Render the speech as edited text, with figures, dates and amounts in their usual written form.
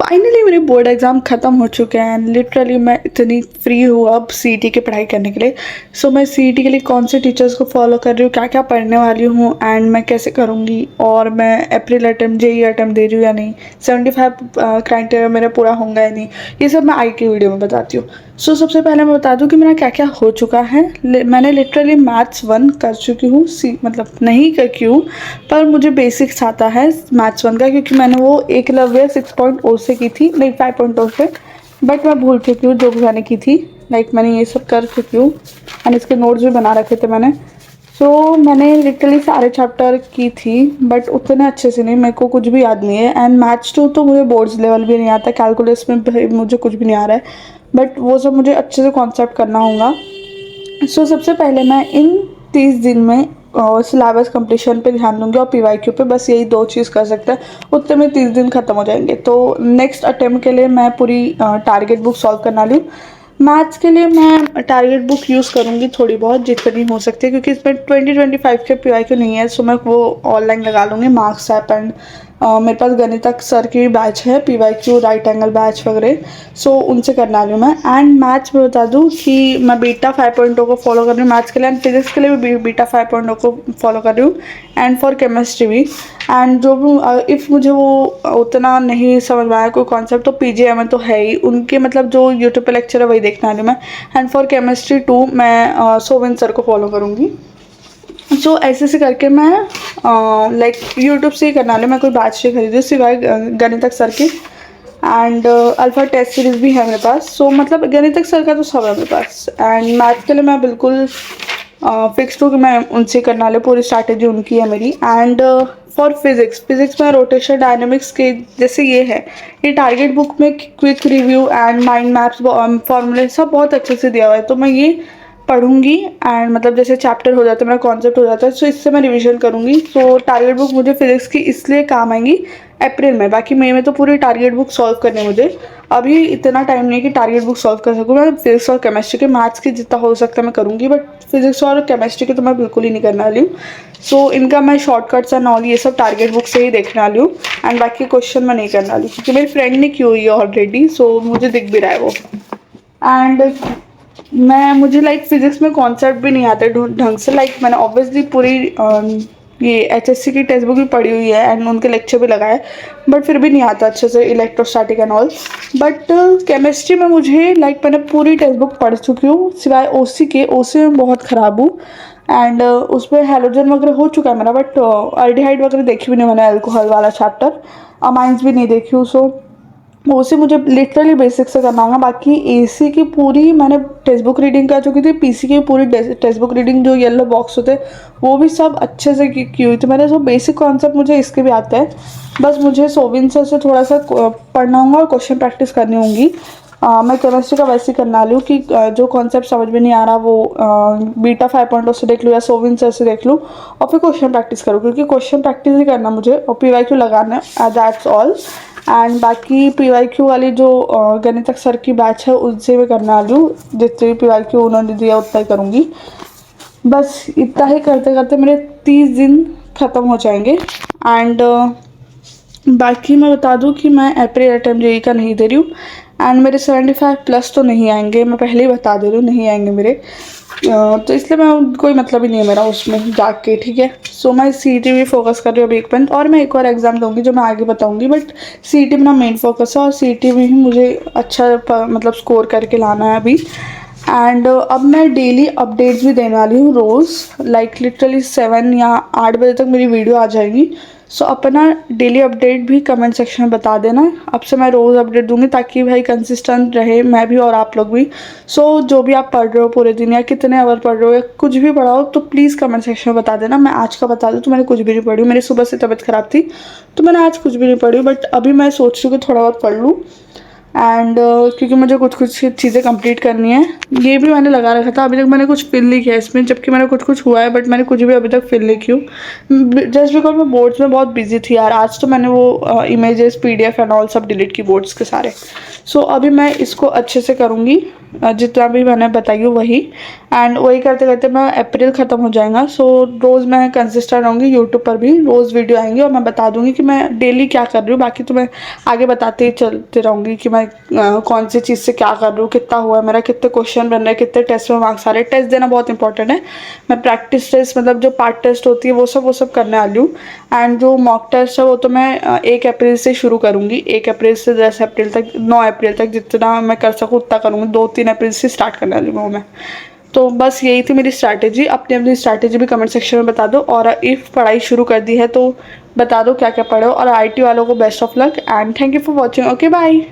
Finally मेरे board exam ख़त्म हो चुके हैं एंड लिटरली मैं इतनी फ्री हूँ अब सीईटी की पढ़ाई करने के लिए। सो मैं सीईटी के लिए कौन से टीचर्स को फॉलो कर रही हूँ, क्या क्या पढ़ने वाली हूँ एंड मैं कैसे करूँगी, और मैं अप्रैल अटेम्प्ट जेई अटेम्प्ट दे रही हूँ या नहीं, 75 क्राइटेरिया मेरा पूरा होगा या नहीं, ये सब मैं आई की वीडियो में बताती हूँ। सो सबसे पहले मैं बता दूँ कि मेरा क्या क्या हो चुका है। मैंने लिटरली मैथ्स 1 कर चुकी हूँ, मतलब नहीं करती हूँ पर मुझे बेसिक्स आता है मैथ्स 1 का, क्योंकि मैंने वो एकलव्य 6.0 से की थी, नहीं 5.0 से, बट मैं भूल चुकी हूँ जो भी मैंने की थी। मैंने ये सब कर चुकी हूँ एंड इसके नोट्स भी बना रखे थे मैंने। सो मैंने लिटरली सारे चैप्टर की थी बट उतने अच्छे से नहीं, मेरे को कुछ भी याद नहीं है। एंड मैथ्स 2 तो मुझे बोर्ड्स लेवल भी नहीं आता, कैलकुलस में भाई मुझे कुछ भी नहीं आ रहा है, बट वो सब मुझे अच्छे से कॉन्सेप्ट करना होगा। सो सबसे पहले मैं इन 30 दिन में सिलेबस कंप्लीशन पे ध्यान दूंगी और पीवाईक्यू पे, बस यही 2 चीज़ कर सकते हैं, उतने में 30 दिन खत्म हो जाएंगे। तो नेक्स्ट अटेम्प्ट के लिए मैं पूरी टारगेट बुक सॉल्व करना लूँ। मैथ्स के लिए मैं टारगेट बुक यूज़ करूँगी थोड़ी बहुत जितनी हो सकती है, क्योंकि इसमें 2025 के पीवाईक्यू नहीं है, सो मैं वो ऑनलाइन लगा लूँगी मार्क्स ऐप। एंड मेरे पास गणितक सर की बैच है, पीवाईक्यू राइट एंगल बैच वगैरह, सो उनसे करना लूँ मैं। एंड मैथ्स में बता दूँ कि मैं बीटा 5.0 को फॉलो कर रही हूँ मैथ्स के लिए, एंड फिजिक्स के लिए भी बीटा 5.0 को फॉलो कर रही हूँ, एंड फॉर केमिस्ट्री भी। एंड जो भी इफ़ मुझे वो उतना नहीं समझ में आया कोई कॉन्सेप्ट, तो पीजीएमएल तो है ही, उनके मतलब जो यूट्यूब पे लेक्चर है वही देखना है मैं। एंड फॉर केमिस्ट्री 2 मैं सोविन सर को फॉलो करूँगी। सो ऐसे से करके मैं लाइक यूट्यूब से ही करना लूँ, मैं कोई बैच नहीं खरीदी सिवाय गणितक सर की। एंड अल्फ़ा टेस्ट सीरीज़ भी है मेरे पास, सो मतलब गणितक सर का तो सब है मेरे पास। एंड मैथ के लिए मैं बिल्कुल फिक्स्ड हूँ कि मैं उनसे करना लूँ, पूरी स्ट्रैटेजी उनकी है मेरी। एंड फॉर फिज़िक्स में रोटेशन डायनेमिक्स के जैसे ये टारगेट बुक में quick review and mind maps फॉर्मूले सब बहुत अच्छे से दिया हुआ है, तो मैं ये पढ़ूंगी। एंड मतलब जैसे चैप्टर हो जाता है, मेरा कॉन्सेप्ट हो जाता है, सो इससे मैं रिवीजन करूंगी। सो टारगेट बुक मुझे फिजिक्स की इसलिए काम आएंगी अप्रैल में, बाकी मई में तो पूरी टारगेट बुक सॉल्व करनी है मुझे। अभी इतना टाइम नहीं है कि टारगेट बुक सॉल्व कर सकूँ। मैं फिजिक्स और केमिस्ट्री के, मैथ्स की जितना हो सकता है मैं करूँगी, बट फिजिक्स और केमिस्ट्री के तो मैं बिल्कुल ही नहीं करने वाली हूँ। सो इनका मैं शॉर्टकट्स एंड ऑल ये सब टारगेट बुक से ही देखने वाली हूँ। एंड बाकी क्वेश्चन मैं नहीं करने वाली क्योंकि मेरी फ्रेंड ने की हुई है ऑलरेडी, सो मुझे दिख भी रहा है वो। एंड मुझे लाइक फिजिक्स में कॉन्सेप्ट भी नहीं आते ढंग से, लाइक मैंने ऑब्वियसली पूरी ये एचएससी की टेक्स्ट बुक भी पढ़ी हुई है एंड उनके लेक्चर भी लगाए, बट फिर भी नहीं आता अच्छे से electrostatic and all. But chemistry में मुझे लाइक मैंने पूरी टेक्स्ट बुक पढ़ चुकी हूँ सिवाय ओसी के, ओसी में बहुत ख़राब हूँ। एंड उसमें हैलोजन वगैरह हो चुका है मेरा, बट अल्डिहाइड वगैरह देखी भी नहीं मैंने, अल्कोहल वाला चैप्टर, अमाइंस भी नहीं देखी हूँ। सो उसे मुझे लिटरली बेसिक से करना होगा। बाकी एसी की पूरी मैंने टेक्स्ट बुक रीडिंग कर चुकी थी, पीसी की पूरी टेक्स्ट बुक रीडिंग जो येलो बॉक्स होते वो भी सब अच्छे से की हुई थी मैंने। सो बेसिक कॉन्सेप्ट मुझे इसके भी आते हैं, बस मुझे सोविन सर से थोड़ा सा पढ़ना होगा और क्वेश्चन प्रैक्टिस करनी होंगी। मैं केमिस्ट्री का वैसे ही करना लूँ कि जो कॉन्सेप्ट समझ में नहीं आ रहा वो बीटा 5.0 से देख लूँ या सोविन सर से देख लूँ और फिर क्वेश्चन प्रैक्टिस करूँ, क्योंकि क्वेश्चन प्रैक्टिस ही करना मुझे, और पीवाईक्यू लगाना, दैट्स ऑल। एंड बाकी पीवाईक्यू वाली जो गणितक सर की बैच है उनसे भी करना लूँ, जितने भी पीवाईक्यू उन्होंने दिया उतना ही करूँगी। बस इतना ही करते करते मेरे 30 दिन ख़त्म हो जाएंगे। एंड बाकी मैं बता दूं कि मैं अप्रैल अटेम्प्ट जेई का नहीं दे रही हूँ, एंड मेरे 75 प्लस तो नहीं आएंगे, मैं पहले ही बता दे रही हूँ नहीं आएंगे मेरे। तो इसलिए मैं कोई मतलब ही नहीं है मेरा उसमें जाके, ठीक है। सो मैं सीईटी भी फोकस कर रही हूँ अभी एक मंथ, और मैं एक और एग्ज़ाम दूँगी जो मैं आगे बताऊँगी, बट सीईटी मेरा मेन फोकस है और सीईटी में ही मुझे अच्छा मतलब स्कोर करके लाना है अभी। एंड अब मैं डेली अपडेट्स भी देने वाली हूँ रोज़, लाइक लिटरली 7 या 8 बजे तक मेरी वीडियो आ जाएगी। सो अपना डेली अपडेट भी कमेंट सेक्शन में बता देना, अब से मैं रोज़ अपडेट दूंगी ताकि भाई कंसिस्टेंट रहे मैं भी और आप लोग भी। सो जो भी आप पढ़ रहे हो पूरे दिन या कितने आवर पढ़ रहे हो या कुछ भी पढ़ाओ तो प्लीज़ कमेंट सेक्शन में बता देना। मैं आज का बता दूँ तो मैंने कुछ भी नहीं पढ़ी, मेरी सुबह से तबीयत ख़राब थी तो मैंने आज कुछ भी नहीं पढ़ी, बट अभी मैं सोच रही हूँ कि थोड़ा बहुत पढ़ लूँ। एंड क्योंकि मुझे कुछ कुछ चीज़ें कंप्लीट करनी है। ये भी मैंने लगा रखा था, अभी तक मैंने कुछ फिल नहीं किया इसमें, जबकि मैंने कुछ कुछ हुआ है बट मैंने कुछ भी अभी तक फिल नहीं की। जस्ट बिकॉज मैं बोर्ड्स में बहुत बिजी थी यार। आज तो मैंने वो इमेजेस PDF एंड ऑल सब डिलीट की बोर्ड्स के सारे। सो अभी मैं इसको अच्छे से करूँगी, जितना भी मैंने बताई हो वही। एंड वही करते करते मैं अप्रैल ख़त्म हो जाएगा। सो रोज़ मैं कंसिस्टेंट रहूँगी, यूट्यूब पर भी रोज़ वीडियो आएंगी और मैं बता दूँगी कि मैं डेली क्या कर रही हूँ। बाकी तो मैं आगे बताते ही चलते रहूँगी कि मैं कौन सी चीज़ से क्या कर रही हूँ, कितना हुआ है मेरा, कितने क्वेश्चन बन रहे हैं, कितने टेस्ट में मार्क्स आ रहे हैं। टेस्ट देना बहुत इंपॉर्टेंट है। मैं प्रैक्टिस टेस्ट मतलब जो पार्ट टेस्ट होती है वो सब करने वाली हूँ। एंड जो मॉक टेस्ट है वो तो मैं 1 अप्रैल से शुरू करूँगी। 1 अप्रैल से 10 अप्रैल तक, 9 अप्रैल तक जितना मैं कर सकूँ उतना करूँगी। 2-3 अप्रैल से स्टार्ट करने वाली हूँ मैं। तो बस यही थी मेरी स्ट्रैटेजी। अपनी अपनी स्ट्रैटेजी भी कमेंट सेक्शन में बता दो, और इफ़ पढ़ाई शुरू कर दी है तो बता दो क्या क्या पढ़े हो। और IT वालों को best of luck and thank you for watching. Okay bye.